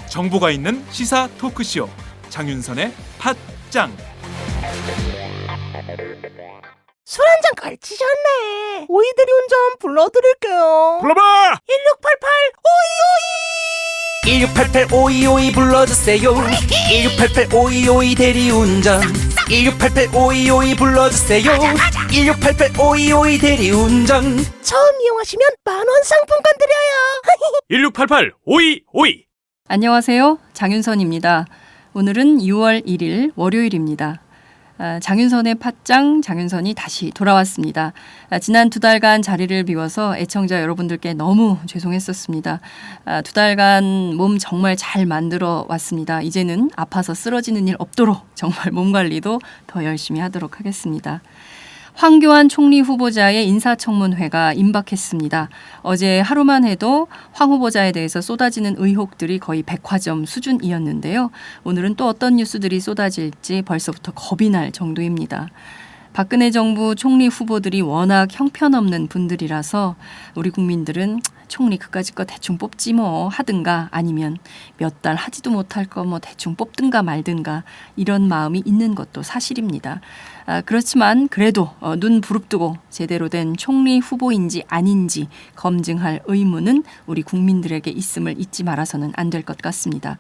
정보가 있는 시사 토크쇼 장윤선의 팟짱. 술 한잔 걸치셨네. 오이대리 운전 불러드릴게요. 불러봐! 1688 1688-5252 불러주세요. 1688-5252 대리운전. 1688-5252 불러주세요. 1688-5252 대리운전. 처음 이용하시면 만원 상품권 드려요. 1688-5252 안녕하세요. 장윤선입니다. 오늘은 6월 1일 월요일입니다. 장윤선의 팟짱 장윤선이 다시 돌아왔습니다. 지난 2달간 자리를 비워서 애청자 여러분들께 너무 죄송했었습니다. 2달간 몸 정말 잘 만들어 왔습니다. 이제는 아파서 쓰러지는 일 없도록 정말 몸 관리도 더 열심히 하도록 하겠습니다. 황교안 총리 후보자의 인사청문회가 임박했습니다. 어제 하루만 해도 황 후보자에 대해서 쏟아지는 의혹들이 거의 백화점 수준이었는데요. 오늘은 또 어떤 뉴스들이 쏟아질지 벌써부터 겁이 날 정도입니다. 박근혜 정부 총리 후보들이 워낙 형편없는 분들이라서 우리 국민들은 총리 그까짓 거 대충 뽑지 뭐 하든가 아니면 몇 달 하지도 못할 거 뭐 대충 뽑든가 말든가 이런 마음이 있는 것도 사실입니다. 그렇지만 그래도 눈 부릅뜨고 제대로 된 총리 후보인지 아닌지 검증할 의무는 우리 국민들에게 있음을 잊지 말아서는 안 될 것 같습니다.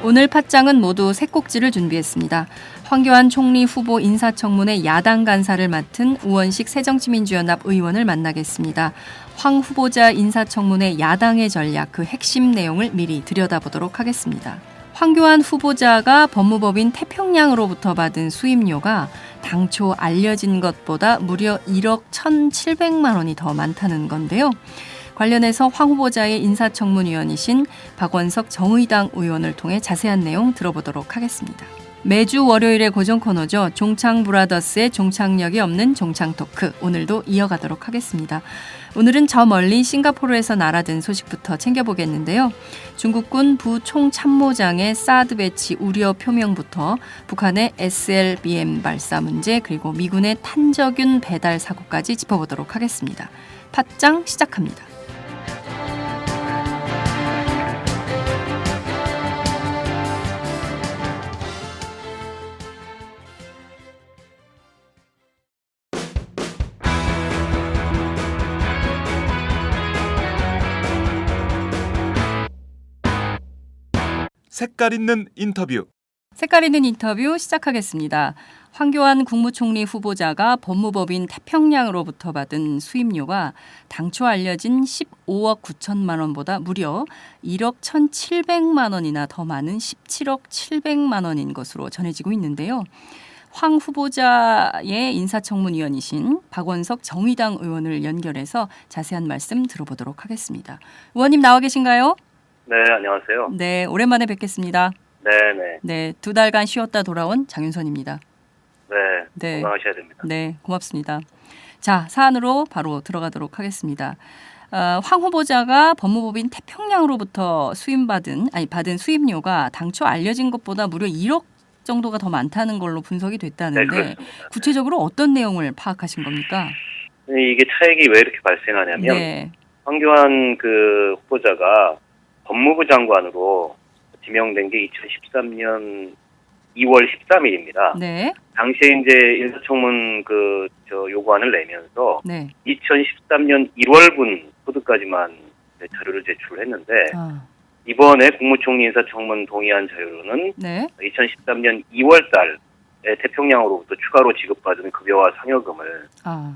오늘 팟짱은 모두 세 꼭지를 준비했습니다. 황교안 총리 후보 인사청문회 야당 간사를 맡은 우원식 새정치민주연합 의원을 만나겠습니다. 황 후보자 인사청문회 야당의 전략 그 핵심 내용을 미리 들여다보도록 하겠습니다. 황교안 후보자가 법무법인 태평양으로부터 받은 수임료가 당초 알려진 것보다 무려 1억 1,700만 원이 더 많다는 건데요. 관련해서 황 후보자의 인사청문위원이신 박원석 정의당 의원을 통해 자세한 내용 들어보도록 하겠습니다. 매주 월요일의 고정 코너죠. 종창브라더스의 종착역이 없는 종창토크 오늘도 이어가도록 하겠습니다. 오늘은 저 멀리 싱가포르에서 날아든 소식부터 챙겨보겠는데요. 중국군 부총참모장의 사드 배치 우려 표명부터 북한의 SLBM 발사 문제 그리고 미군의 탄저균 배달 사고까지 짚어보도록 하겠습니다. 팟짱 시작합니다. 색깔 있는 인터뷰. 색깔 있는 인터뷰 시작하겠습니다. 황교안 국무총리 후보자가 법무법인 태평양으로부터 받은 수임료가 당초 알려진 15억 9천만 원보다 무려 1억 1,700만 원이나 더 많은 17억 700만 원인 것으로 전해지고 있는데요. 황 후보자의 인사청문위원이신 박원석 정의당 의원을 연결해서 자세한 말씀 들어보도록 하겠습니다. 의원님 나와 계신가요? 네, 안녕하세요. 네, 오랜만에 뵙겠습니다. 네네. 네, 2달간 쉬었다 돌아온 장윤선입니다. 네, 건강하셔야 됩니다. 네, 고맙습니다. 자, 사안으로 바로 들어가도록 하겠습니다. 황 후보자가 법무법인 태평양으로부터 받은 수임료가 당초 알려진 것보다 무려 1억 정도가 더 많다는 걸로 분석이 됐다는데 네, 구체적으로 어떤 내용을 파악하신 겁니까? 이게 차익이 왜 이렇게 발생하냐면 네. 황교안 그 후보자가 법무부 장관으로 지명된 게 2013년 2월 13일입니다. 네. 당시에 이제 인사청문 요구안을 내면서 네. 2013년 1월분 코드까지만 자료를 제출했는데 이번에 국무총리 인사청문 동의안 자료로는 네. 2013년 2월 달에 태평양으로부터 추가로 지급받은 급여와 상여금을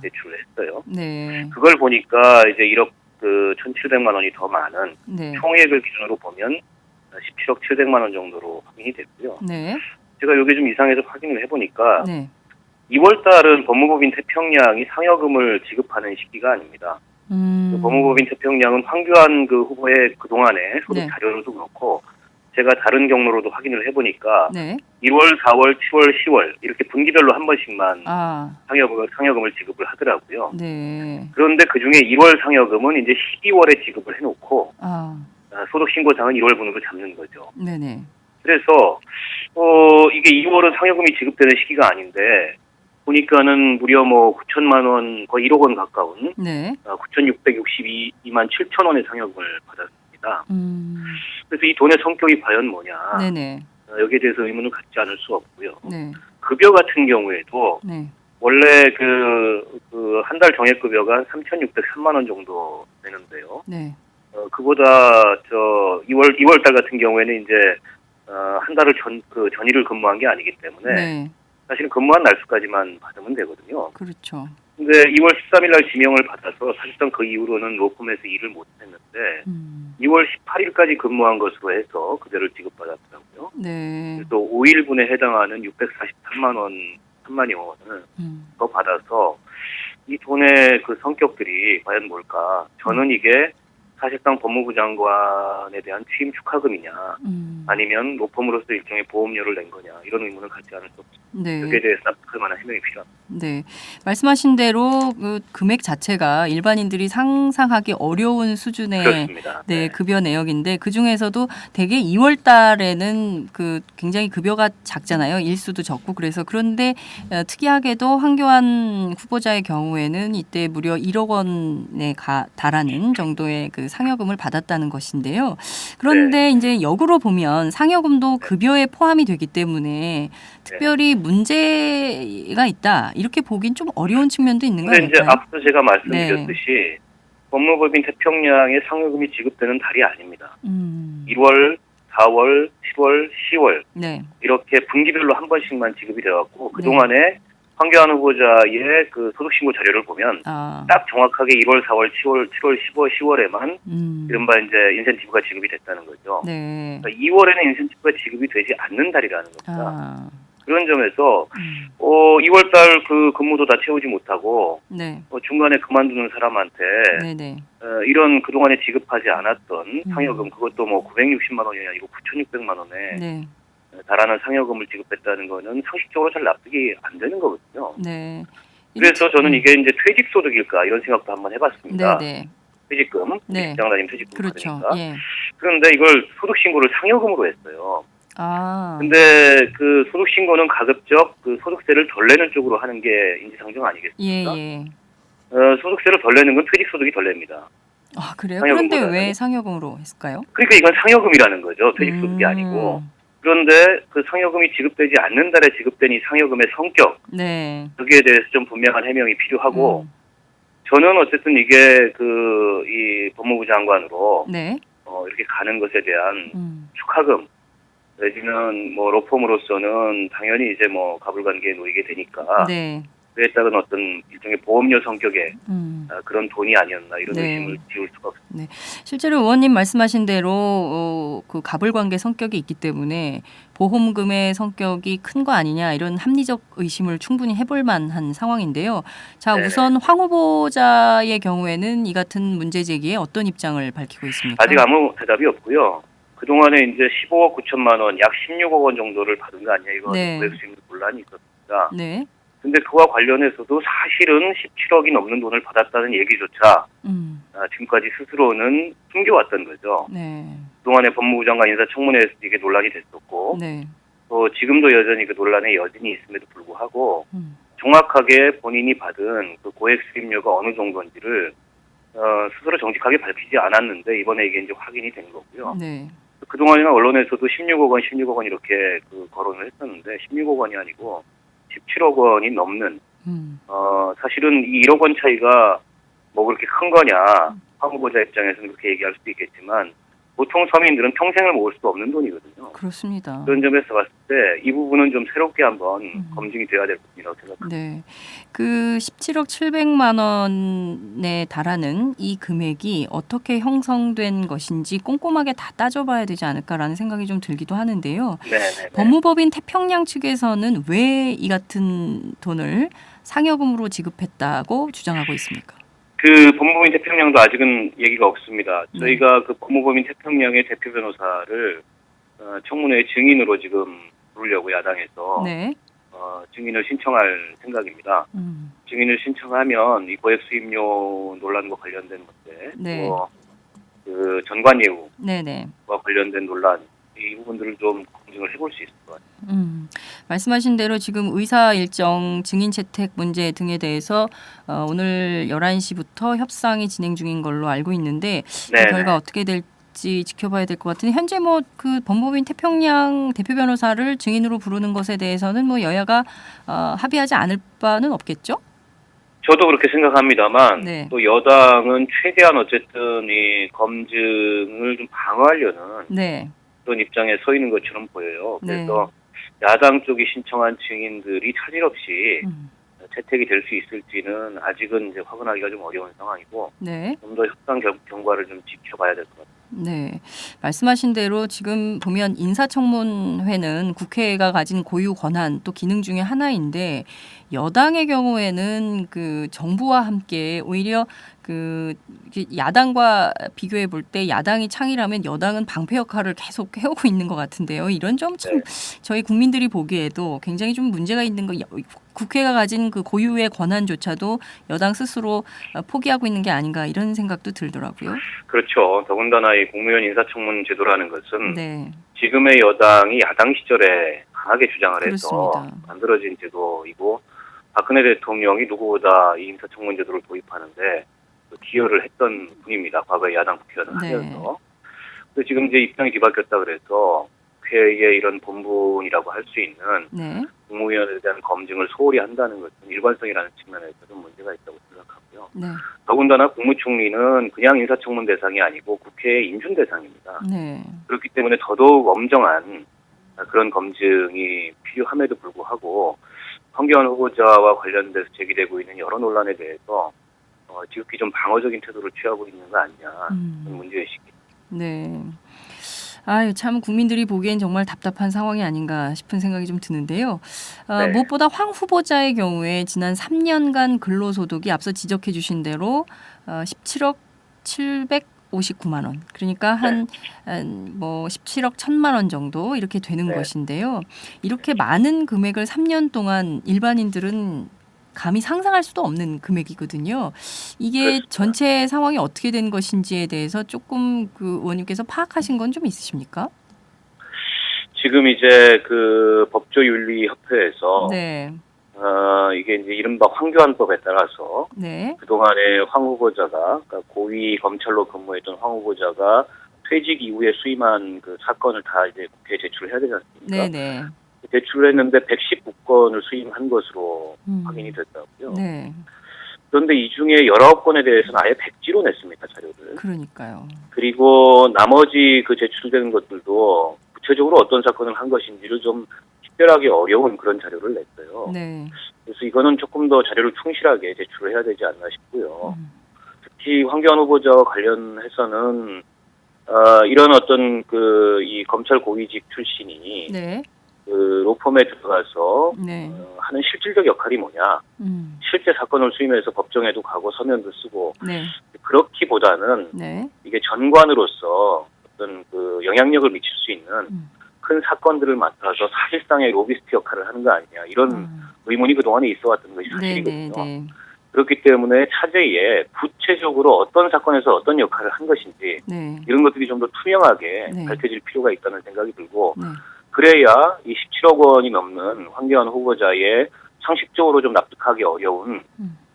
제출했어요. 네. 그걸 보니까 이제 1억 1,700만 원이 더 많은 네. 총액을 기준으로 보면 17억 700만 원 정도로 확인이 됐고요. 네. 제가 이게 좀 이상해서 확인을 해보니까 네. 2월 달은 법무법인 태평양이 상여금을 지급하는 시기가 아닙니다. 법무법인 태평양은 황교안 그 후보의 그동안의 소득 네. 자료로도 그렇고 제가 다른 경로로도 확인을 해보니까 네. 1월, 4월, 7월, 10월 이렇게 분기별로 한 번씩만 아, 상여금을 지급을 하더라고요. 네. 그런데 그중에 1월 상여금은 이제 12월에 지급을 해놓고 아, 소득 신고상은 1월분으로 잡는 거죠. 네네. 그래서 이게 2월은 상여금이 지급되는 시기가 아닌데 보니까는 무려 뭐 9천만 원, 거의 1억 원 가까운 네. 9,662만 7천 원의 상여금을 받았습니다. 음. 그래서 이 돈의 성격이 과연 뭐냐? 네네. 여기에 대해서 의문을 갖지 않을 수 없고요. 네. 급여 같은 경우에도 네. 원래 한 달 정액급여가 3,603만 원 정도 되는데요. 네. 그보다 2월 달 같은 경우에는 이제 한 달을 전일을 근무한 게 아니기 때문에 네. 사실은 근무한 날수까지만 받으면 되거든요. 그렇죠. 근데 2월 13일 날 지명을 받아서 사실상 그 이후로는 로펌에서 일을 못 했는데 2월 18일까지 근무한 것으로 해서 그대를 지급받았더라고요. 네. 그래서 5일분에 해당하는 643만 원, 3만여 원을 더 받아서 이 돈의 그 성격들이 과연 뭘까? 저는 이게 사실상 법무부 장관에 대한 취임 축하금이냐, 아니면 로펌으로서 일종의 보험료를 낸 거냐, 이런 의문을 갖지 않을 수 없습니다. 네. 여기에 대해서 납득할 만한 해명이 필요합니다. 네. 말씀하신 대로 그 금액 자체가 일반인들이 상상하기 어려운 수준의 그렇습니다. 네, 급여 내역인데 그 중에서도 대개 2월 달에는 그 굉장히 급여가 작잖아요. 일수도 적고 그래서 그런데 특이하게도 황교안 후보자의 경우에는 이때 무려 1억 원에 달하는 정도의 그 상여금을 받았다는 것인데요. 그런데 이제 역으로 보면 상여금도 급여에 포함이 되기 때문에 특별히 문제가 있다 이렇게 보긴 좀 어려운 측면도 있는 거 근데 이제 아닐까요? 앞서 제가 말씀드렸듯이 법무법인 태평양의 상여금이 지급되는 달이 아닙니다. 1월, 4월, 7월, 10월 네. 이렇게 분기별로 한 번씩만 지급이 되었고 그동안에 황교안 후보자의 그 소득신고 자료를 보면 딱 정확하게 1월, 4월, 7월, 10월에만 이른바 이제 인센티브가 지급이 됐다는 거죠. 네. 그러니까 2월에는 인센티브가 지급이 되지 않는 달이라는 겁니다. 그런 점에서 2월 달 그 근무도 다 채우지 못하고 네. 중간에 그만두는 사람한테 네네. 이런 그동안에 지급하지 않았던 상여금 그것도 뭐 960만 원이 아니고 9,600만 원에 네. 달하는 상여금을 지급했다는 거는 상식적으로 잘 납득이 안 되는 거거든요. 네. 그래서 저는 이게 이제 퇴직소득일까 이런 생각도 한번 해봤습니다. 네네. 퇴직금, 네. 직장다님 퇴직금 그렇죠. 받으니까. 예. 그런데 이걸 소득신고를 상여금으로 했어요. 아. 근데 그 소득신고는 가급적 그 소득세를 덜 내는 쪽으로 하는 게 인지상정 아니겠습니까? 예. 소득세를 덜 내는 건 퇴직소득이 덜 냅니다. 아 그래요? 상여금보다는. 그런데 왜 상여금으로 했을까요? 그러니까 이건 상여금이라는 거죠. 퇴직소득이 아니고. 그런데 그 상여금이 지급되지 않는 달에 지급된 이 상여금의 성격, 네. 여기에 대해서 좀 분명한 해명이 필요하고, 저는 어쨌든 이게 이 법무부 장관으로 네. 이렇게 가는 것에 대한 축하금, 내지는 뭐 로펌으로서는 당연히 이제 뭐 가불관계에 놓이게 되니까 네. 그에 따른 어떤 일종의 보험료 성격의 그런 돈이 아니었나 이런 네. 의심을 지울 수가 없습니다. 네. 실제로 의원님 말씀하신 대로 그 가불관계 성격이 있기 때문에 보험금의 성격이 큰 거 아니냐 이런 합리적 의심을 충분히 해볼 만한 상황인데요. 자, 네네. 우선 황 후보자의 경우에는 이 같은 문제 제기에 어떤 입장을 밝히고 있습니까? 아직 아무 대답이 없고요. 그동안에 이제 15억 9천만 원, 약 16억 원 정도를 받은 거 아니냐 이거 네. 고액수입 논란이 있었습니다. 네. 근데 그와 관련해서도 사실은 17억이 넘는 돈을 받았다는 얘기조차 지금까지 스스로는 숨겨왔던 거죠. 네. 그동안에 법무부 장관 인사청문회에서 이게 논란이 됐었고 네. 또 지금도 여전히 그 논란의 여진이 있음에도 불구하고 정확하게 본인이 받은 그 고액 수입료가 어느 정도인지를 스스로 정직하게 밝히지 않았는데 이번에 이게 이제 확인이 된 거고요. 네. 그동안에는 언론에서도 16억 원, 16억 원 이렇게 그 거론을 했었는데 16억 원이 아니고 17억 원이 넘는 사실은 이 1억 원 차이가 뭐 그렇게 큰 거냐 황 후보자 입장에서는 그렇게 얘기할 수도 있겠지만 보통 서민들은 평생을 모을 수 없는 돈이거든요. 그렇습니다. 그런 점에서 봤을 때 이 부분은 좀 새롭게 한번 검증이 돼야 될 부분이라고 생각합니다. 네. 그 17억 700만 원에 달하는 이 금액이 어떻게 형성된 것인지 꼼꼼하게 다 따져봐야 되지 않을까라는 생각이 좀 들기도 하는데요. 네네. 법무법인 태평양 측에서는 왜 이 같은 돈을 상여금으로 지급했다고 주장하고 있습니까? 그 법무법인 태평양도 아직은 얘기가 없습니다. 저희가 그 법무법인 태평양의 대표 변호사를 청문회 증인으로 지금 부르려고 야당에서 네. 증인을 신청할 생각입니다. 증인을 신청하면 이 고액 수입료 논란과 관련된 문제, 네. 또 그 전관 예우와 네네. 관련된 논란 이 부분들을 좀 검증을 해볼 수 있을 것 같아요. 말씀하신 대로 지금 의사 일정, 증인 채택 문제 등에 대해서 오늘 11시부터 협상이 진행 중인 걸로 알고 있는데 그 네네. 결과 어떻게 될지 지켜봐야 될 것 같은데 현재 뭐 그 법무부인 태평양 대표 변호사를 증인으로 부르는 것에 대해서는 뭐 여야가 합의하지 않을 바는 없겠죠? 저도 그렇게 생각합니다만 네. 또 여당은 최대한 어쨌든 이 검증을 좀 방어하려는 네. 그런 입장에 서 있는 것처럼 보여요. 네. 그래서 야당 쪽이 신청한 증인들이 차질 없이 채택이 될 수 있을지는 아직은 이제 확인하기가 좀 어려운 상황이고 네. 좀 더 협상 경과를 좀 지켜봐야 될 것 같아요. 네. 말씀하신 대로 지금 보면 인사청문회는 국회가 가진 고유 권한 또 기능 중에 하나인데 여당의 경우에는 그 정부와 함께 오히려 그 야당과 비교해 볼 때 야당이 창의라면 여당은 방패 역할을 계속 해오고 있는 것 같은데요. 이런 점 참 저희 국민들이 보기에도 굉장히 좀 문제가 있는 거 국회가 가진 그 고유의 권한조차도 여당 스스로 포기하고 있는 게 아닌가 이런 생각도 들더라고요. 그렇죠. 더군다나 이 국무위원 인사청문 제도라는 것은 네. 지금의 여당이 야당 시절에 강하게 주장을 해서 그렇습니다. 만들어진 제도이고 박근혜 대통령이 누구보다 이 인사청문 제도를 도입하는데 기여를 했던 분입니다. 과거에 야당 국회의원을 네. 하면서. 근데 지금 이제 입장이 뒤바뀌었다 그래서 국회의 이런 본분이라고 할 수 있는 네. 국무위원에 대한 검증을 소홀히 한다는 것은 일관성이라는 측면에서 좀 문제가 있다고 생각하고요. 네. 더군다나 국무총리는 그냥 인사청문 대상이 아니고 국회의 인준 대상입니다. 네. 그렇기 때문에 더더욱 엄정한 그런 검증이 필요함에도 불구하고 황교안 후보자와 관련돼서 제기되고 있는 여러 논란에 대해서 지극히 좀 방어적인 태도를 취하고 있는 거 아니냐 그런 문제의식이. 네. 아유, 참 국민들이 보기엔 정말 답답한 상황이 아닌가 싶은 생각이 좀 드는데요. 네. 무엇보다 황 후보자의 경우에 지난 3년간 근로소득이 앞서 지적해 주신 대로 17억 759만 원. 그러니까 한 뭐 17억 1천만 원 정도 이렇게 되는 네. 것인데요. 이렇게 많은 금액을 3년 동안 일반인들은 감히 상상할 수도 없는 금액이거든요. 이게 그렇습니다. 전체 상황이 어떻게 된 것인지에 대해서 조금 그 의원님께서 파악하신 건 좀 있으십니까? 지금 이제 그 법조윤리협회에서 네. 이게 이제 이른바 황교안법에 따라서 네. 그동안에 황 후보자가 그러니까 고위 검찰로 근무했던 황 후보자가 퇴직 이후에 수임한 그 사건을 다 이제 국회에 제출해야 되지 않습니까? 네, 네. 제출을 했는데 119건을 수임한 것으로 확인이 됐다고요. 네. 그런데 이 중에 19건에 대해서는 아예 백지로 냈습니다, 자료를. 그러니까요. 그리고 나머지 그 제출된 것들도 구체적으로 어떤 사건을 한 것인지를 좀 특별하게 어려운 그런 자료를 냈어요. 네. 그래서 이거는 조금 더 자료를 충실하게 제출을 해야 되지 않나 싶고요. 특히 황교안 후보자와 관련해서는 이런 어떤 이 검찰 고위직 출신이 네. 그 로펌에 들어가서 네. 하는 실질적 역할이 뭐냐. 실제 사건을 수임해서 법정에도 가고 서면도 쓰고 네. 그렇기보다는 네. 이게 전관으로서 어떤 그 영향력을 미칠 수 있는 큰 사건들을 맡아서 사실상의 로비스트 역할을 하는 거 아니냐 이런 의문이 그동안에 있어왔던 것이 네, 사실이거든요. 네, 네. 그렇기 때문에 차제에 구체적으로 어떤 사건에서 어떤 역할을 한 것인지 네. 이런 것들이 좀 더 투명하게 네. 밝혀질 필요가 있다는 생각이 들고 네. 그래야 이 17억 원이 넘는 황교안 후보자의 상식적으로 좀 납득하기 어려운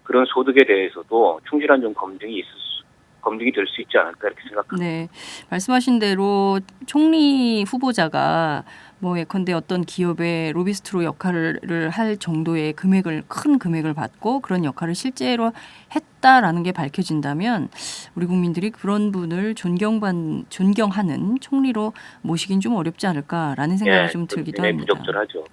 그런 소득에 대해서도 충실한 좀 검증이 될 수 있지 않을까 이렇게 생각합니다. 네. 말씀하신 대로 총리 후보자가 뭐 예컨대 어떤 기업의 로비스트로 역할을 할 정도의 큰 금액을 받고 그런 역할을 실제로 했다라는 게 밝혀진다면 우리 국민들이 그런 분을 존경하는 총리로 모시긴 좀 어렵지 않을까라는 생각이 좀 들기도 합니다. 부적절하죠.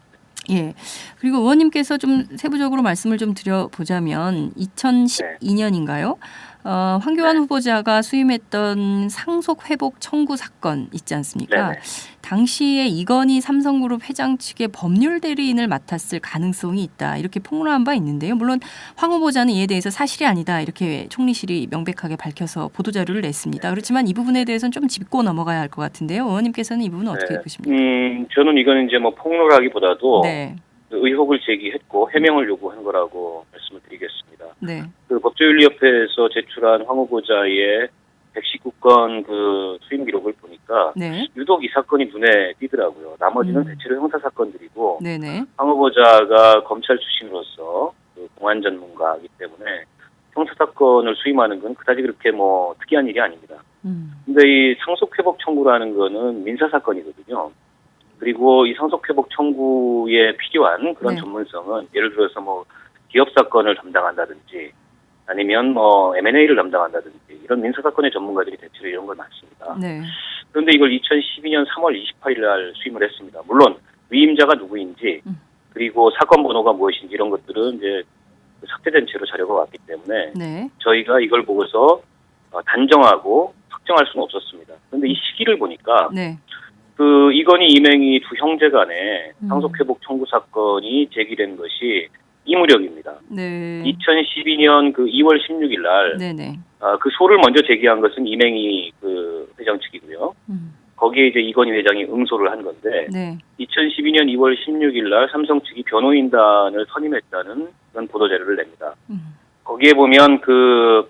예. 그리고 의원님께서 좀 세부적으로 말씀을 좀 드려보자면 2012년인가요? 황교안 후보자가 수임했던 상속 회복 청구 사건 있지 않습니까? 네네. 당시에 이건희 삼성그룹 회장 측의 법률 대리인을 맡았을 가능성이 있다. 이렇게 폭로한 바 있는데요. 물론 황 후보자는 이에 대해서 사실이 아니다. 이렇게 총리실이 명백하게 밝혀서 보도자료를 냈습니다. 그렇지만 이 부분에 대해서는 좀 짚고 넘어가야 할 것 같은데요. 의원님께서는 이 부분은 어떻게 보십니까? 저는 이건 이제 뭐 폭로라기보다도 네. 의혹을 제기했고 해명을 요구한 거라고 말씀을 드리겠습니다. 네. 그 법조윤리협회에서 제출한 황 후보자의 119건 그 수임 기록을 보니까 네. 유독 이 사건이 눈에 띄더라고요. 나머지는 음. 대체로 형사 사건들이고 네네. 황 후보자가 검찰 출신으로서 그 공안 전문가이기 때문에 형사 사건을 수임하는 건 그다지 그렇게 뭐 특이한 일이 아닙니다. 근데 이 상속회복 청구라는 거는 민사 사건이거든요. 그리고 이 상속회복 청구에 필요한 그런 네. 전문성은 예를 들어서 뭐 기업 사건을 담당한다든지 아니면 뭐 M&A를 담당한다든지 이런 민사 사건의 전문가들이 대체로 이런 걸 맡습니다. 네. 그런데 이걸 2012년 3월 28일 날 수임을 했습니다. 물론 위임자가 누구인지 그리고 사건 번호가 무엇인지 이런 것들은 이제 삭제된 채로 자료가 왔기 때문에 네. 저희가 이걸 보고서 단정하고 확정할 수는 없었습니다. 그런데 이 시기를 보니까 네. 그 이건희 이맹희 두 형제 간의 상속회복 청구 사건이 제기된 것이 이 무렵입니다. 네. 2012년 그 2월 16일 날 네네. 그 소를 먼저 제기한 것은 이맹희 그 회장 측이고요. 거기에 이제 이건희 회장이 응소를 한 건데 네. 2012년 2월 16일 날 삼성 측이 변호인단을 선임했다는 그런 보도 자료를 냅니다. 거기에 보면 그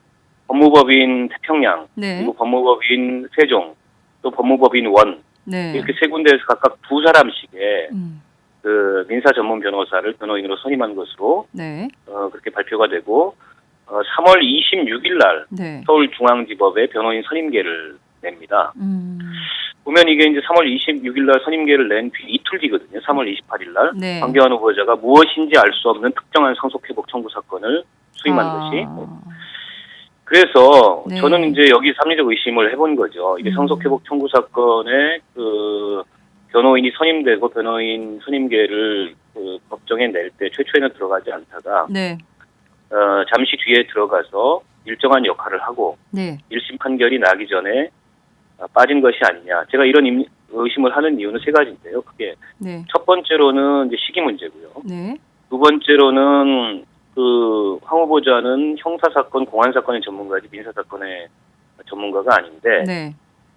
법무법인 태평양 네. 그리고 법무법인 세종 또 법무법인 원 네. 이렇게 세 군데에서 각각 두 사람씩의 그 민사 전문 변호사를 변호인으로 선임한 것으로 네. 그렇게 발표가 되고 3월 26일 날 네. 서울중앙지법에 변호인 선임계를 냅니다. 보면 이게 이제 3월 26일 날 선임계를 낸 뒤 이틀 뒤거든요. 3월 28일 날 네. 황교안 후보자가 무엇인지 알 수 없는 특정한 상속회복 청구 사건을 수임한 것이. 그래서 네. 저는 이제 여기 합리적 의심을 해본 거죠. 이게 상속회복 청구 사건에 그 변호인이 선임되고 변호인 선임계를 그 법정에 낼 때 최초에는 들어가지 않다가 네. 잠시 뒤에 들어가서 일정한 역할을 하고 네. 1심 판결이 나기 전에 빠진 것이 아니냐. 제가 이런 의심을 하는 이유는 세 가지인데요. 그게 네. 첫 번째로는 이제 시기 문제고요. 네. 두 번째로는 그 황 후보자는 형사 사건, 공안 사건의 전문가지 민사 사건의 전문가가 아닌데 네.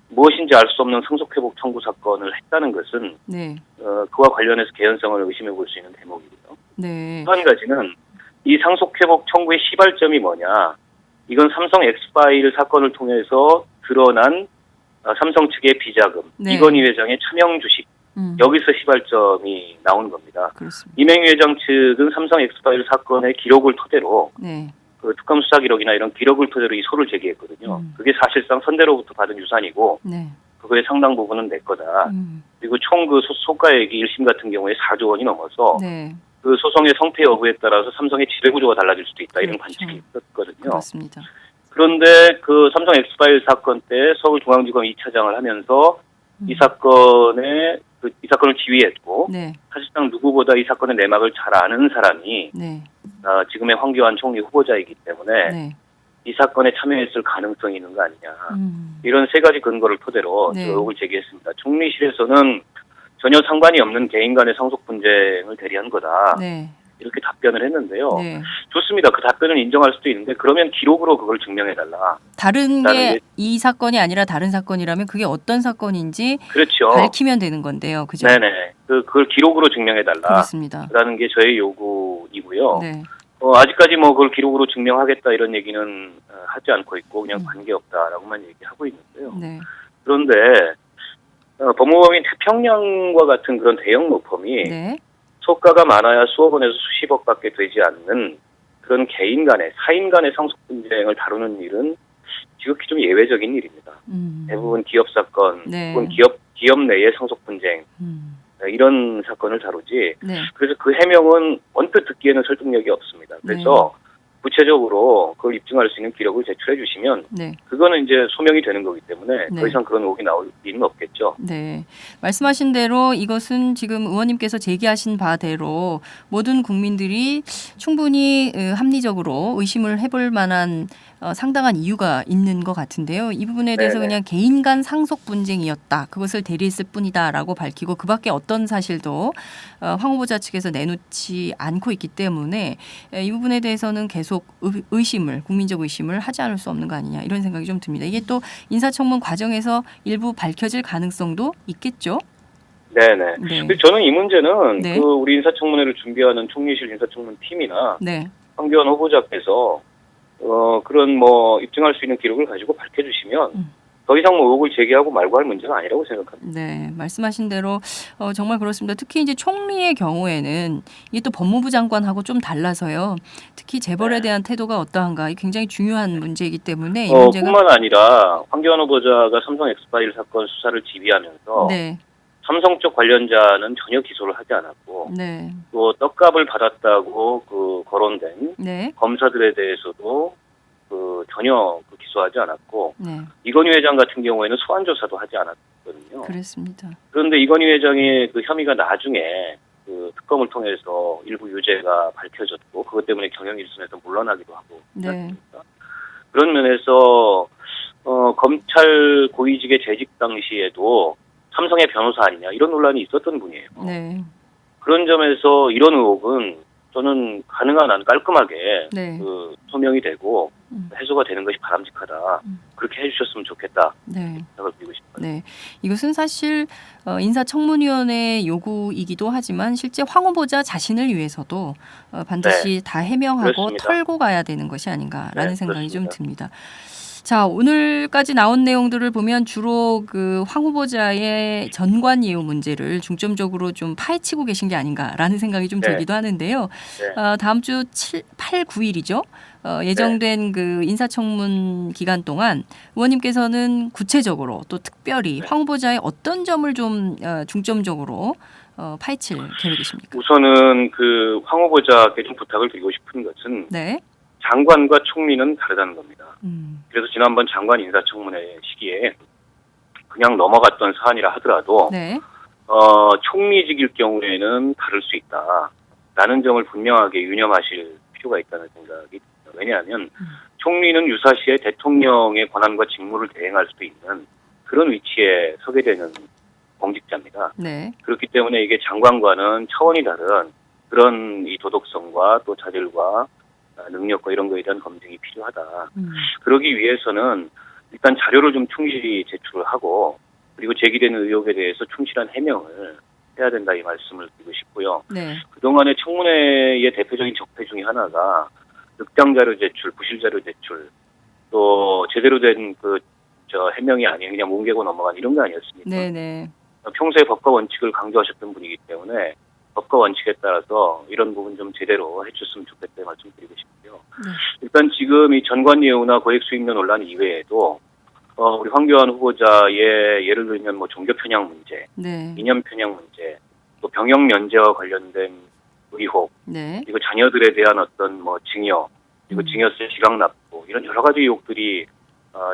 무엇인지 알 수 없는 상속회복 청구 사건을 했다는 것은 네. 그와 관련해서 개연성을 의심해 볼 수 있는 대목이고요. 네. 또 한 가지는 이 상속회복 청구의 시발점이 뭐냐. 이건 삼성 엑스파일 사건을 통해서 드러난 삼성 측의 비자금, 네. 이건희 회장의 차명 주식, 여기서 시발점이 나온 겁니다. 그렇습니다. 이맹희 회장 측은 삼성 엑스파일 사건의 기록을 토대로 네. 그 특검 수사 기록이나 이런 기록을 토대로 이 소를 제기했거든요. 그게 사실상 선대로부터 받은 유산이고 네. 그거의 상당 부분은 내 거다. 음. 그리고 총 그 소가액이 1심 같은 경우에 4조 원이 넘어서 네. 그 소송의 성패 여부에 따라서 삼성의 지배구조가 달라질 수도 있다. 이런 그렇죠. 관측이 있었거든요. 그렇습니다. 그런데 그 삼성 엑스파일 사건 때 서울중앙지검 2차장을 하면서 이 사건을 지휘했고 네. 사실상 누구보다 이 사건의 내막을 잘 아는 사람이 네. 지금의 황교안 총리 후보자이기 때문에 네. 이 사건에 참여했을 가능성이 있는 거 아니냐. 이런 세 가지 근거를 토대로 네. 의혹을 제기했습니다. 총리실에서는 전혀 상관이 없는 개인 간의 상속 분쟁을 대리한 거다. 네. 이렇게 답변을 했는데요. 네. 좋습니다. 그 답변을 인정할 수도 있는데 그러면 기록으로 그걸 증명해달라. 다른 게 게- 이 사건이 아니라 다른 사건이라면 그게 어떤 사건인지 그렇죠. 밝히면 되는 건데요. 그죠? 네네. 그걸 기록으로 증명해달라. 그렇습니다. 라는 게 저의 요구이고요. 네. 아직까지 뭐 그걸 기록으로 증명하겠다 이런 얘기는 하지 않고 있고 그냥 관계없다라고만 얘기하고 있는데요. 네. 그런데 법무법인 태평양과 같은 그런 대형 로펌이 네. 소가가 많아야 수억 원에서 수십억밖에 되지 않는 그런 개인 간의 사인 간의 상속 분쟁을 다루는 일은 지극히 좀 예외적인 일입니다. 대부분 기업 사건 네. 혹은 기업 내의 상속 분쟁 이런 사건을 다루지. 네. 그래서 그 해명은 언뜻 듣기에는 설득력이 없습니다. 그래서 구체적으로 그걸 입증할 수 있는 기록을 제출해 주시면 네. 그거는 이제 소명이 되는 거기 때문에 네. 더 이상 그런 의혹이 나올 일은 없겠죠. 네. 말씀하신 대로 이것은 지금 의원님께서 제기하신 바대로 모든 국민들이 충분히 합리적으로 의심을 해볼 만한 상당한 이유가 있는 것 같은데요. 이 부분에 대해서 네네. 그냥 개인 간 상속 분쟁이었다. 그것을 대리했을 뿐이다라고 밝히고 그밖에 어떤 사실도 황 후보자 측에서 내놓지 않고 있기 때문에 이 부분에 대해서는 계속 의심을 국민적 의심을 하지 않을 수 없는 거 아니냐 이런 생각이 좀 듭니다. 이게 또 인사청문 과정에서 일부 밝혀질 가능성도 있겠죠. 네네. 네. 그래서 저는 이 문제는 네. 그 우리 인사청문회를 준비하는 총리실 인사청문 팀이나 네. 황교안 후보자께서 그런 뭐 입증할 수 있는 기록을 가지고 밝혀주시면 더 이상 뭐 의혹을 제기하고 말고 할 문제가 아니라고 생각합니다. 네, 말씀하신 대로 정말 그렇습니다. 특히 이제 총리의 경우에는 이게 또 법무부 장관하고 좀 달라서요. 특히 재벌에 네. 대한 태도가 어떠한가 이게 굉장히 중요한 문제이기 때문에 이 문제가 뿐만 아니라 황교안 후보자가 삼성 엑스파일 사건 수사를 지휘하면서 네, 삼성 쪽 관련자는 전혀 기소를 하지 않았고 네, 또 떡값을 받았다고 그 거론된 네, 검사들에 대해서도 전혀 기소하지 않았고 네, 이건희 회장 같은 경우에는 소환 조사도 하지 않았거든요. 그랬습니다. 그런데 이건희 회장의 그 혐의가 나중에 그 특검을 통해서 일부 유죄가 밝혀졌고 그것 때문에 경영 일선에서 물러나기도 하고 네. 그렇습니까? 그런 면에서 검찰 고위직의 재직 당시에도 삼성의 변호사 아니냐 이런 논란이 있었던 분이에요. 네, 그런 점에서 이런 의혹은 저는 가능한 한 깔끔하게 네. 소명이 되고 음. 해소가 되는 것이 바람직하다. 그렇게 해주셨으면 좋겠다. 네. 생각을 드리고 싶어요. 네, 이것은 사실 인사청문위원회 요구이기도 하지만 실제 황 후보자 자신을 위해서도 반드시 다 해명하고 그렇습니다. 털고 가야 되는 것이 아닌가라는 네, 생각이 좀 그렇습니다. 듭니다. 자, 오늘까지 나온 내용들을 보면 주로 그 황 후보자의 전관 예우 문제를 중점적으로 좀 파헤치고 계신 게 아닌가라는 생각이 좀 네. 들기도 하는데요. 네. 다음 주 8, 9일이죠. 예정된 그 인사청문 기간 동안 의원님께서는 구체적으로 또 특별히 네. 황 후보자의 어떤 점을 좀 중점적으로 파헤칠 계획이십니까? 우선은 그 황 후보자께 좀 부탁을 드리고 싶은 것은 네. 장관과 총리는 다르다는 겁니다. 그래서 지난번 장관 인사청문회 시기에 그냥 넘어갔던 사안이라 하더라도 네. 총리직일 경우에는 다를 수 있다라는 점을 분명하게 유념하실 필요가 있다는 생각이 듭니다. 왜냐하면 총리는 유사시에 대통령의 권한과 직무를 대행할 수 있는 그런 위치에 서게 되는 공직자입니다. 네. 그렇기 때문에 이게 장관과는 차원이 다른 그런 이 도덕성과 또 자질과 능력과 이런 거에 대한 검증이 필요하다. 그러기 위해서는 일단 자료를 좀 충실히 제출을 하고 그리고 제기되는 의혹에 대해서 충실한 해명을 해야 된다 이 말씀을 드리고 싶고요. 네. 그동안의 청문회의 대표적인 적폐 중에 하나가 늑장 자료 제출, 부실 자료 제출, 또 제대로 된 해명이 아닌 그냥 뭉개고 넘어간 이런 거 아니었습니까? 네네. 평소에 법과 원칙을 강조하셨던 분이기 때문에 법과 원칙에 따라서 이런 부분 좀 제대로 해줬으면 좋겠다 말씀드리고 싶고요. 네. 일단 지금 이 전관 예우나 고액 수임료 논란 이외에도 우리 황교안 후보자의 예를 들면 뭐 종교 편향 문제, 네. 이념 편향 문제, 또 병역 면제와 관련된 의혹, 네. 그리고 자녀들에 대한 어떤 뭐 증여, 그리고 증여세 지각 납부 이런 여러 가지 의혹들이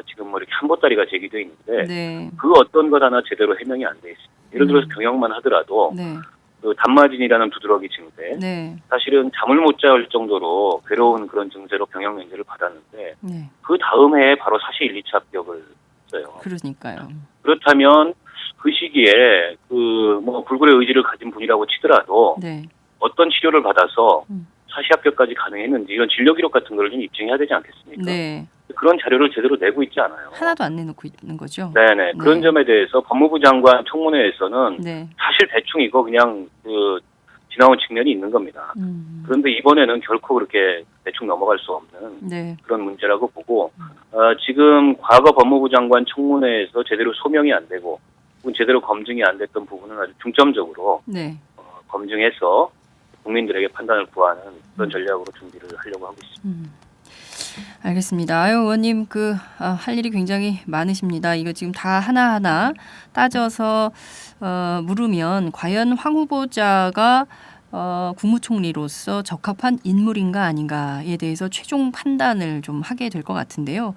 지금 뭐 이렇게 한보따리가 제기되어 있는데 네. 그 어떤 것 하나 제대로 해명이 안 돼 있습니다. 예를 들어서 병역만 하더라도 네. 그 단마진이라는 두드러기 증세, 네. 사실은 잠을 못 잘 정도로 괴로운 그런 증세로 병역 면제를 받았는데 네. 그 다음 해에 바로 사실 1, 2차 합격을 했어요. 그러니까요. 그렇다면 그 시기에 뭐 불굴의 의지를 가진 분이라고 치더라도 네. 어떤 치료를 받아서 사시 합격까지 가능했는지 이런 진료 기록 같은 걸 좀 입증해야 되지 않겠습니까? 네. 그런 자료를 제대로 내고 있지 않아요. 하나도 안 내놓고 있는 거죠? 네네. 그런 네. 점에 대해서 법무부 장관 청문회에서는 네. 사실 대충 이거 그냥 지나온 측면이 있는 겁니다. 그런데 이번에는 결코 그렇게 대충 넘어갈 수 없는 네. 그런 문제라고 보고 지금 과거 법무부 장관 청문회에서 제대로 소명이 안 되고 혹은 제대로 검증이 안 됐던 부분은 아주 중점적으로 네. 검증해서 국민들에게 판단을 구하는 그런 전략으로 준비를 하려고 하고 있습니다. 알겠습니다. 아유, 의원님 할 일이 굉장히 많으십니다. 이거 지금 다 하나하나 따져서 물으면 과연 황 후보자가 국무총리로서 적합한 인물인가 아닌가에 대해서 최종 판단을 좀 하게 될 것 같은데요.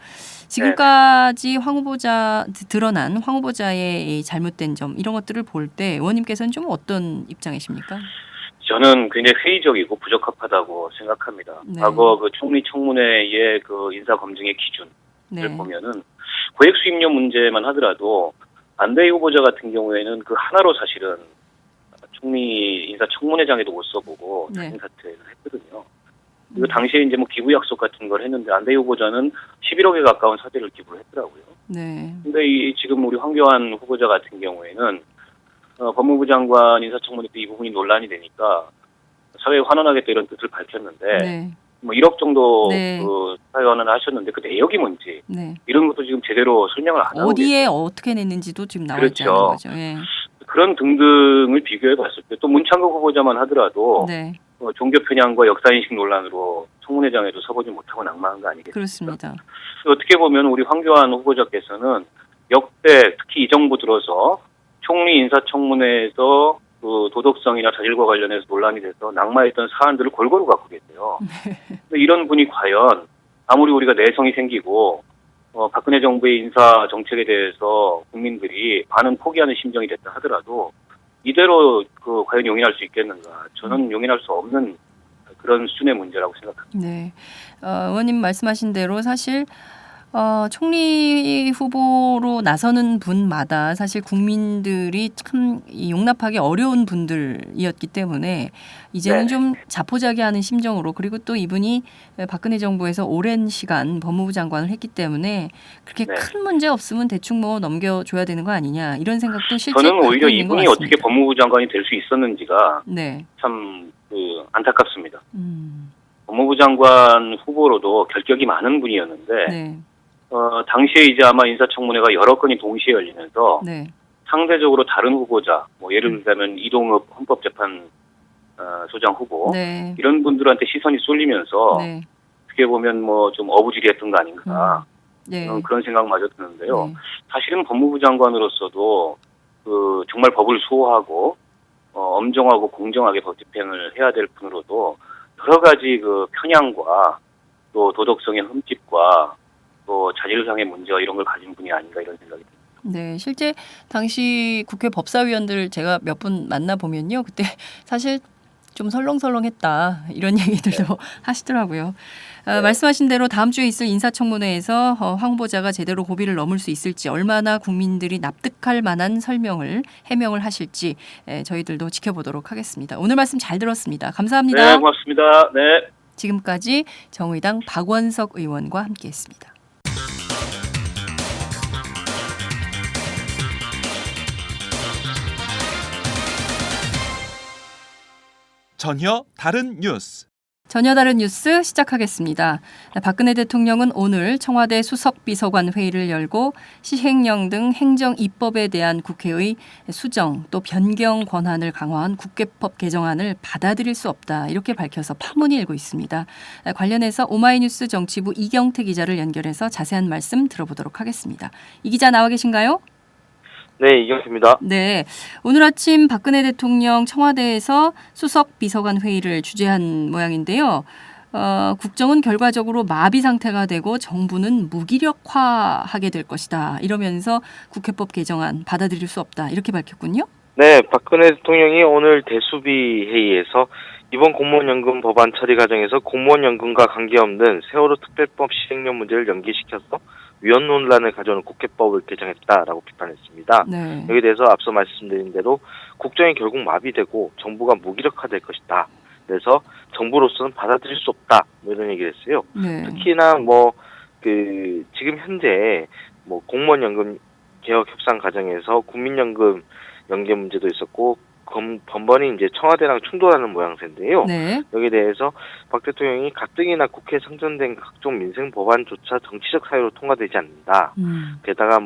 지금까지 황 후보자 드러난 황 후보자의 이 잘못된 점 이런 것들을 볼 때 의원님께서는 좀 어떤 입장이십니까? 저는 굉장히 회의적이고 부적합하다고 생각합니다. 네. 과거 그 총리 청문회의 그 인사 검증의 기준을 네. 보면은 고액 수임료 문제만 하더라도 안대희 후보자 같은 경우에는 그 하나로 사실은 총리 인사 청문회장에도 못 써보고 네. 자진 사퇴를 했거든요. 그리고 당시에 이제 뭐 기부 약속 같은 걸 했는데 안대희 후보자는 11억에 가까운 사재를 기부를 했더라고요. 네. 근데 지금 우리 황교안 후보자 같은 경우에는 법무부 장관 인사청문회 때 이 부분이 논란이 되니까 사회에 환원하겠다 이런 뜻을 밝혔는데 네. 뭐 1억 정도 네. 그 사연을 하셨는데 그 내역이 뭔지 네. 이런 것도 지금 제대로 설명을 안 하고 어디에 계세요. 어떻게 냈는지도 지금 나와 있지 않은 그렇죠. 거죠. 예. 그런 등등을 비교해 봤을 때 또 문창극 후보자만 하더라도 네. 종교 편향과 역사인식 논란으로 청문회장에도 서보지 못하고 낙마한 거 아니겠습니까? 그렇습니다. 어떻게 보면 우리 황교안 후보자께서는 역대 특히 이 정부 들어서 총리 인사청문회에서 그 도덕성이나 자질과 관련해서 논란이 돼서 낙마했던 사안들을 골고루 갖고 계세요. 근데 이런 분이 과연 아무리 우리가 내성이 생기고 박근혜 정부의 인사 정책에 대해서 국민들이 반은 포기하는 심정이 됐다 하더라도 이대로 그 과연 용인할 수 있겠는가? 저는 용인할 수 없는 그런 수준의 문제라고 생각합니다. 네. 의원님 말씀하신 대로 사실 총리 후보로 나서는 분마다 사실 국민들이 참 용납하기 어려운 분들이었기 때문에 이제는 네. 좀 자포자기하는 심정으로 그리고 또 이분이 박근혜 정부에서 오랜 시간 법무부 장관을 했기 때문에 그렇게 네. 큰 문제 없으면 대충 뭐 넘겨줘야 되는 거 아니냐 이런 생각도 실제 저는 갖고 오히려 있는 것 이분이 같습니다. 어떻게 법무부 장관이 될 수 있었는지가 네. 참 안타깝습니다. 음. 법무부 장관 후보로도 결격이 많은 분이었는데 네. 당시에 이제 아마 인사청문회가 여러 건이 동시에 열리면서 네. 상대적으로 다른 후보자, 뭐 예를 들자면 이동엽 헌법재판 소장 후보 네. 이런 분들한테 시선이 쏠리면서 네. 어떻게 보면 뭐 좀 어부지리했던 거 아닌가 네. 그런 생각마저 드는데요. 네. 사실은 법무부 장관으로서도 그 정말 법을 수호하고 엄정하고 공정하게 법 집행을 해야 될 분으로도 여러 가지 그 편향과 또 도덕성의 흠집과 또 자질상의 문제와 이런 걸 가진 분이 아닌가 이런 생각이 듭니다. 네, 실제 당시 국회 법사위원들 제가 몇 분 만나 보면요, 그때 사실 좀 설렁설렁했다 이런 얘기들도 하시더라고요. 말씀하신 대로 다음 주에 있을 인사청문회에서 황 후보자가 제대로 고비를 넘을 수 있을지 얼마나 국민들이 납득할 만한 설명을 해명을 하실지 저희들도 지켜보도록 하겠습니다. 오늘 말씀 잘 들었습니다. 감사합니다. 네, 고맙습니다. 네. 지금까지 정의당 박원석 의원과 함께했습니다. 전혀 다른 뉴스. 전혀 다른 뉴스 시작하겠습니다. 박근혜 대통령은 오늘 청와대 수석비서관 회의를 열고 시행령 등 행정 입법에 대한 국회의 수정 또 변경 권한을 강화한 국회법 개정안을 받아들일 수 없다 이렇게 밝혀서 파문이 일고 있습니다. 관련해서 오마이뉴스 정치부 이경태 기자를 연결해서 자세한 말씀 들어보도록 하겠습니다. 이 기자 나와 계신가요? 네, 이경수입니다. 네, 오늘 아침 박근혜 대통령 청와대에서 수석 비서관 회의를 주재한 모양인데요. 국정은 결과적으로 마비 상태가 되고 정부는 무기력화하게 될 것이다. 이러면서 국회법 개정안 받아들일 수 없다. 이렇게 밝혔군요. 네, 박근혜 대통령이 오늘 대수비 회의에서 이번 공무원연금 법안 처리 과정에서 공무원연금과 관계없는 세월호 특별법 시행령 문제를 연기시켜서 위헌 논란을 가져오는 국회법을 개정했다라고 비판했습니다. 네. 여기에 대해서 앞서 말씀드린 대로 국정이 결국 마비되고 정부가 무기력화될 것이다. 그래서 정부로서는 받아들일 수 없다. 뭐 이런 얘기를 했어요. 네. 특히나 지금 현재 공무원연금 개혁 협상 과정에서 국민연금 연계 문제도 있었고 번번이 이제 청와대랑 충돌하는 모양새인데요. 네. 여기에 대해서 박 대통령이 가뜩이나 국회에 상정된 각종 민생 법안조차 정치적 사유로 통과되지 않는다. 게다가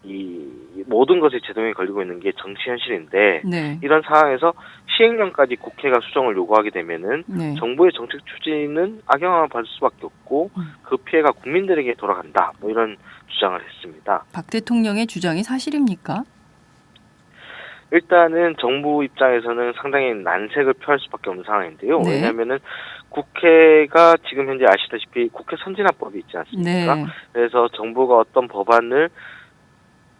이 모든 것에 제동이 걸리고 있는 게 정치 현실인데 네. 이런 상황에서 시행령까지 국회가 수정을 요구하게 되면은 네. 정부의 정책 추진은 악영향을 받을 수밖에 없고 그 피해가 국민들에게 돌아간다. 뭐 이런 주장을 했습니다. 박 대통령의 주장이 사실입니까? 일단은 정부 입장에서는 상당히 난색을 표할 수밖에 없는 상황인데요. 네. 왜냐하면은 국회가 지금 현재 아시다시피 국회 선진화법이 있지 않습니까? 네. 그래서 정부가 어떤 법안을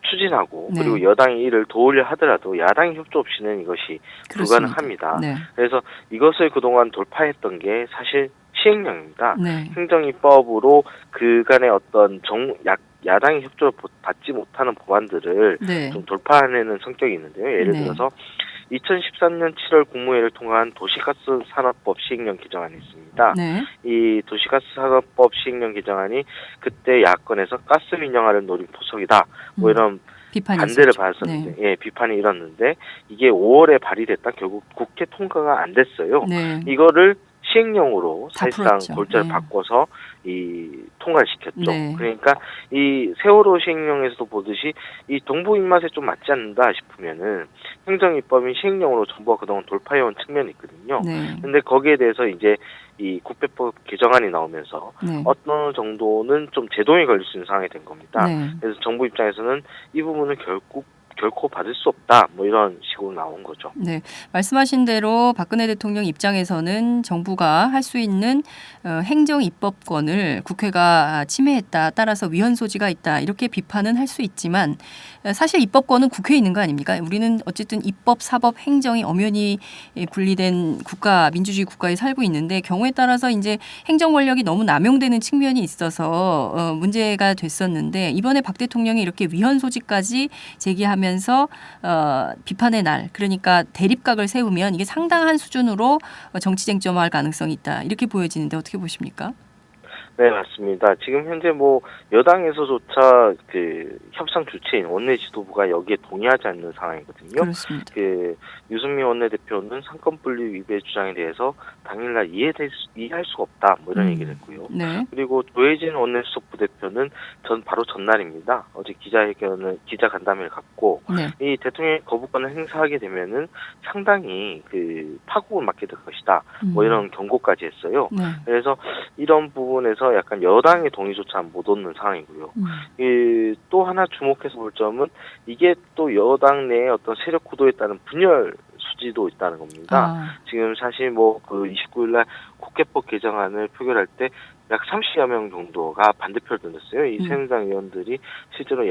추진하고 네. 그리고 여당이 이를 도우려 하더라도 야당의 협조 없이는 이것이 그렇습니다. 불가능합니다. 네. 그래서 이것을 그동안 돌파했던 게 사실 시행령입니다. 네. 행정입법으로 그간의 어떤 야당의 협조를 받지 못하는 법안들을 네. 좀 돌파해내는 성격이 있는데요. 예를 네. 들어서 2013년 7월 국무회의를 통한 도시가스 산업법 시행령 개정안이 있습니다. 네. 이 도시가스 산업법 시행령 개정안이 그때 야권에서 가스 민영화를 노린 포석이다. 뭐 이런 비판이 반대를 있었죠. 받았었는데, 네. 비판이 일었는데 이게 5월에 발의됐다 결국 국회 통과가 안 됐어요. 네. 이거를 시행령으로 다 사실상 풀었죠. 골자를 네. 바꿔서 통과를 시켰죠. 네. 그러니까 이 세월호 시행령에서도 보듯이 이 동부 입맛에 좀 맞지 않는다 싶으면은 행정입법인 시행령으로 정부가 그동안 돌파해온 측면이 있거든요. 네. 근데 거기에 대해서 이제 이 국회법 개정안이 나오면서 네. 어떤 정도는 좀 제동이 걸릴 수 있는 상황이 된 겁니다. 네. 그래서 정부 입장에서는 이 부분을 결코 받을 수 없다, 뭐 이런 식으로 나온 거죠. 네, 말씀하신 대로 박근혜 대통령 입장에서는 정부가 할 수 있는 행정 입법권을 국회가 침해했다, 따라서 위헌 소지가 있다 이렇게 비판은 할 수 있지만 사실 입법권은 국회에 있는 거 아닙니까? 우리는 어쨌든 입법, 사법, 행정이 엄연히 분리된 국가, 민주주의 국가에 살고 있는데 경우에 따라서 이제 행정 권력이 너무 남용되는 측면이 있어서 문제가 됐었는데 이번에 박 대통령이 이렇게 위헌 소지까지 제기하면서 비판의 날, 그러니까 대립각을 세우면 이게 상당한 수준으로 정치 쟁점화할 가능성이 있다 이렇게 보여지는데 어떻게 보십니까? 네, 맞습니다. 지금 현재 뭐 여당에서조차 그 협상 주체인 원내 지도부가 여기에 동의하지 않는 상황이거든요. 그렇습니다. 그 유승민 원내대표는 상권 분리 위배 주장에 대해서 당일날 이해할 수가 없다, 뭐 이런 얘기를 했고요. 네. 그리고 조혜진 원내수석 부대표는 바로 전날입니다. 어제 기자 간담회를 갖고 네. 이 대통령이 거부권을 행사하게 되면은 상당히 그 파국을 맞게 될 것이다, 뭐 이런 경고까지 했어요. 네. 그래서 이런 부분에서 약간 여당의 동의조차 못 얻는 상황이고요. 또 하나 주목해서 볼 점은 이게 또 여당 내에 어떤 세력 구도에 따른 분열 수지도 있다는 겁니다. 지금 사실 뭐 그 29일날 국회법 개정안을 표결할 때 약 30여 명 정도가 반대표를 던졌어요. 이 새누리당 의원들이 실제로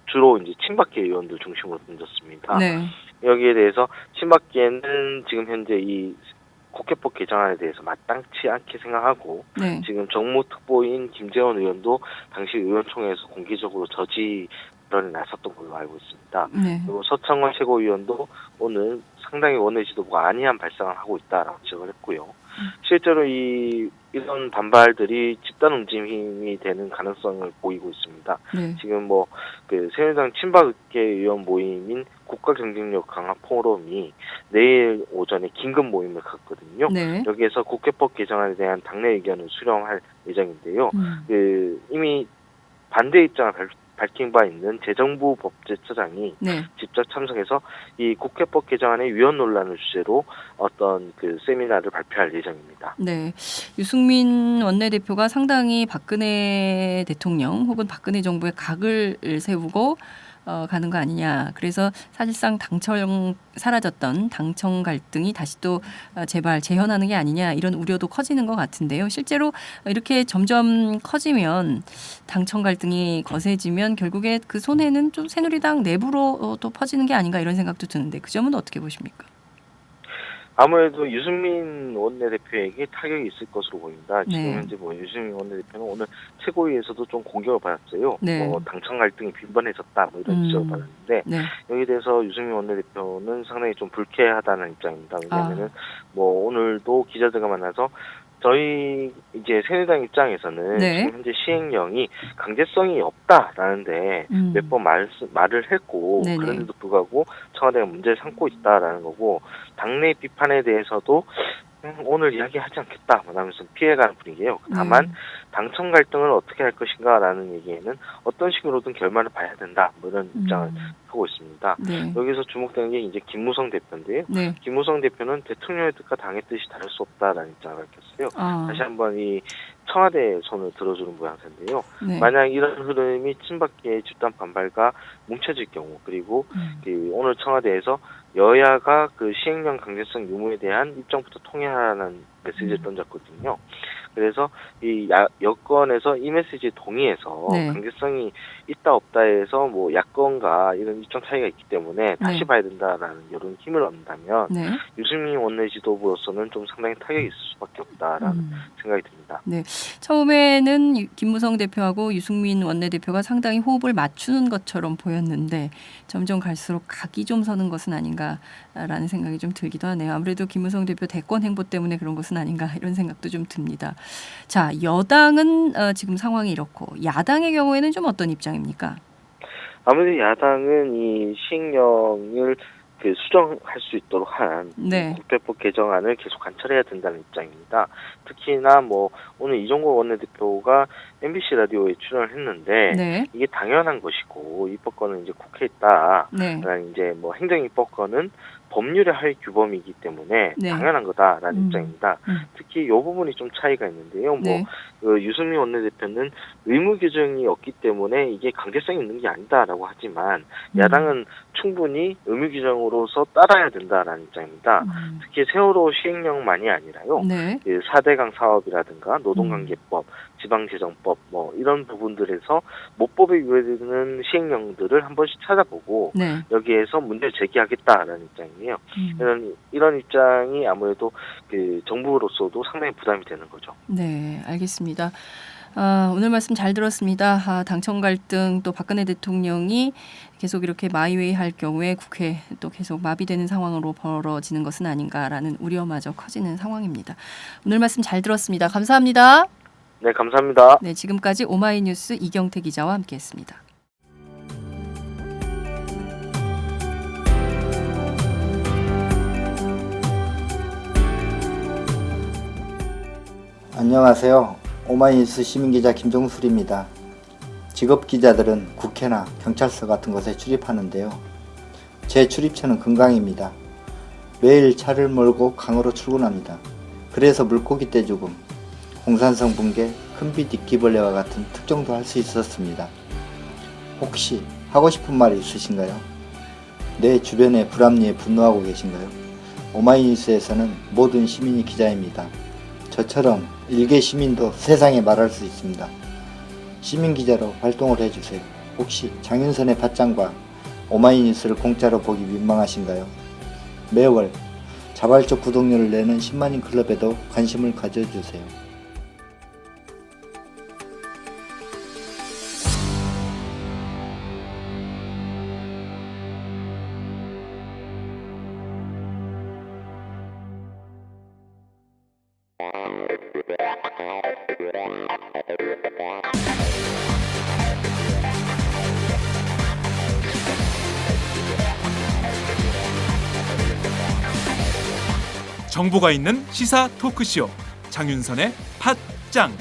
주로 이제 친박계 의원들 중심으로 던졌습니다. 네. 여기에 대해서 친박계는 지금 현재 이 국회법 개정안에 대해서 마땅치 않게 생각하고 네. 지금 정무특보인 김재원 의원도 당시 의원총회에서 공개적으로 저지 발언에 나섰던 걸로 알고 있습니다. 네. 그리고 서창원 최고위원도 오늘 상당히 원내 지도부가 안이한 발상을 하고 있다라고 지적을 했고요. 실제로 이런 반발들이 집단 움직임이 되는 가능성을 보이고 있습니다. 네. 지금 뭐 그 새누리당 친박계 의원 모임인 국가경쟁력 강화 포럼이 내일 오전에 긴급 모임을 갖거든요. 네. 여기에서 국회법 개정안에 대한 당내 의견을 수렴할 예정인데요. 이미 반대 입장을 밝힌 바 있는 재정부 법제처장이 네. 직접 참석해서 이 국회법 개정안의 위헌 논란을 주제로 어떤 그 세미나를 발표할 예정입니다. 네. 유승민 원내대표가 상당히 박근혜 대통령 혹은 박근혜 정부의 각을 세우고 가는 거 아니냐. 그래서 사실상 사라졌던 당청 갈등이 다시 또 재현하는 게 아니냐 이런 우려도 커지는 것 같은데요. 실제로 이렇게 점점 커지면 당청 갈등이 거세지면 결국에 그 손해는 좀 새누리당 내부로 또 퍼지는 게 아닌가 이런 생각도 드는데 그 점은 어떻게 보십니까? 아무래도 유승민 원내대표에게 타격이 있을 것으로 보입니다. 지금 네. 현재 뭐 유승민 원내대표는 오늘 최고위에서도 좀 공격을 받았어요. 네. 뭐 당청 갈등이 빈번해졌다, 뭐 이런 지적을 받았는데 네. 여기에 대해서 유승민 원내대표는 상당히 좀 불쾌하다는 입장입니다. 왜냐하면은 뭐 오늘도 기자들과 만나서 저희 이제 새누리당 입장에서는 네. 지금 현재 시행령이 강제성이 없다라는데 몇 번 말을 했고 네네. 그런데도 불구하고 청와대가 문제를 삼고 있다라는 거고 당내 비판에 대해서도 오늘 이야기하지 않겠다 하면서 피해가는 분위기예요. 다만 당청 갈등을 어떻게 할 것인가라는 얘기에는 어떤 식으로든 결말을 봐야 된다, 뭐 이런 입장을 하고 있습니다. 네. 여기서 주목되는 게 이제 김무성 대표인데요. 네. 김무성 대표는 대통령의 뜻과 당의 뜻이 다를 수 없다라는 입장을 밝혔어요. 다시 한번 이 청와대의 손을 들어주는 모양새인데요. 네. 만약 이런 흐름이 친박계의 집단 반발과 뭉쳐질 경우, 그리고 오늘 청와대에서 여야가 그 시행령 강제성 유무에 대한 입장부터 통일하라는 메시지를 던졌거든요. 그래서 이 여권에서 이 메시지에 동의해서 네. 강제성이 있다 없다에서 뭐 야권과 이런 입장 차이가 있기 때문에 다시 네. 봐야 된다라는 이런 힘을 얻는다면 네. 유승민 원내 지도부로서는 좀 상당히 타격이 있을 수밖에 없다라는 생각이 듭니다. 네. 처음에는 김무성 대표하고 유승민 원내대표가 상당히 호흡을 맞추는 것처럼 보였는데 점점 갈수록 각이 좀 서는 것은 아닌가라는 생각이 좀 들기도 하네요. 아무래도 김무성 대표 대권 행보 때문에 그런 것은 아닌가 이런 생각도 좀 듭니다. 자, 여당은 지금 상황이 이렇고 야당의 경우에는 좀 어떤 입장입니까? 아무래도 야당은 이 시행령을 그 수정할 수 있도록 한 네. 국회법 개정안을 계속 관철해야 된다는 입장입니다. 특히나 뭐 오늘 이종걸 원내대표가 MBC 라디오에 출연을 했는데 네. 이게 당연한 것이고 입법권은 이제 국회에 있다. 네. 이제 뭐 행정입법권은 법률의 할 규범이기 때문에 네. 당연한 거다라는 입장입니다. 음. 특히 이 부분이 좀 차이가 있는데요. 네. 유승민 원내대표는 의무 규정이 없기 때문에 이게 강제성이 있는 게 아니다라고 하지만 야당은 충분히 의무 규정으로서 따라야 된다라는 입장입니다. 특히 세월호 시행령만이 아니라요. 네. 4대강 사업이라든가 노동관계법, 지방재정법 뭐 이런 부분들에서 모법에 유예되는 시행령들을 한 번씩 찾아보고 네. 여기에서 문제를 제기하겠다라는 입장이에요. 이런 입장이 아무래도 그 정부로서도 상당히 부담이 되는 거죠. 네, 알겠습니다. 오늘 말씀 잘 들었습니다. 당청 갈등 또 박근혜 대통령이 계속 이렇게 마이웨이 할 경우에 국회 또 계속 마비되는 상황으로 벌어지는 것은 아닌가라는 우려마저 커지는 상황입니다. 오늘 말씀 잘 들었습니다. 감사합니다. 네, 감사합니다. 네, 지금까지 오마이뉴스 이경태 기자와 함께했습니다. 안녕하세요. 오마이뉴스 시민기자 김종술입니다. 직업기자들은 국회나 경찰서 같은 곳에 출입하는데요. 제 출입처는 금강입니다. 매일 차를 몰고 강으로 출근합니다. 그래서 물고기 떼죽음, 홍산성 붕괴, 큰비디기벌레와 같은 특종도 할 수 있었습니다. 혹시 하고 싶은 말이 있으신가요? 내 주변의 불합리에 분노하고 계신가요? 오마이뉴스에서는 모든 시민이 기자입니다. 저처럼 일개 시민도 세상에 말할 수 있습니다. 시민기자로 활동을 해주세요. 혹시 장윤선의 팟짱과 오마이뉴스를 공짜로 보기 민망하신가요? 매월 자발적 구독료를 내는 10만인 클럽에도 관심을 가져주세요. 정보가 있는 시사 토크쇼 장윤선의 팟짱.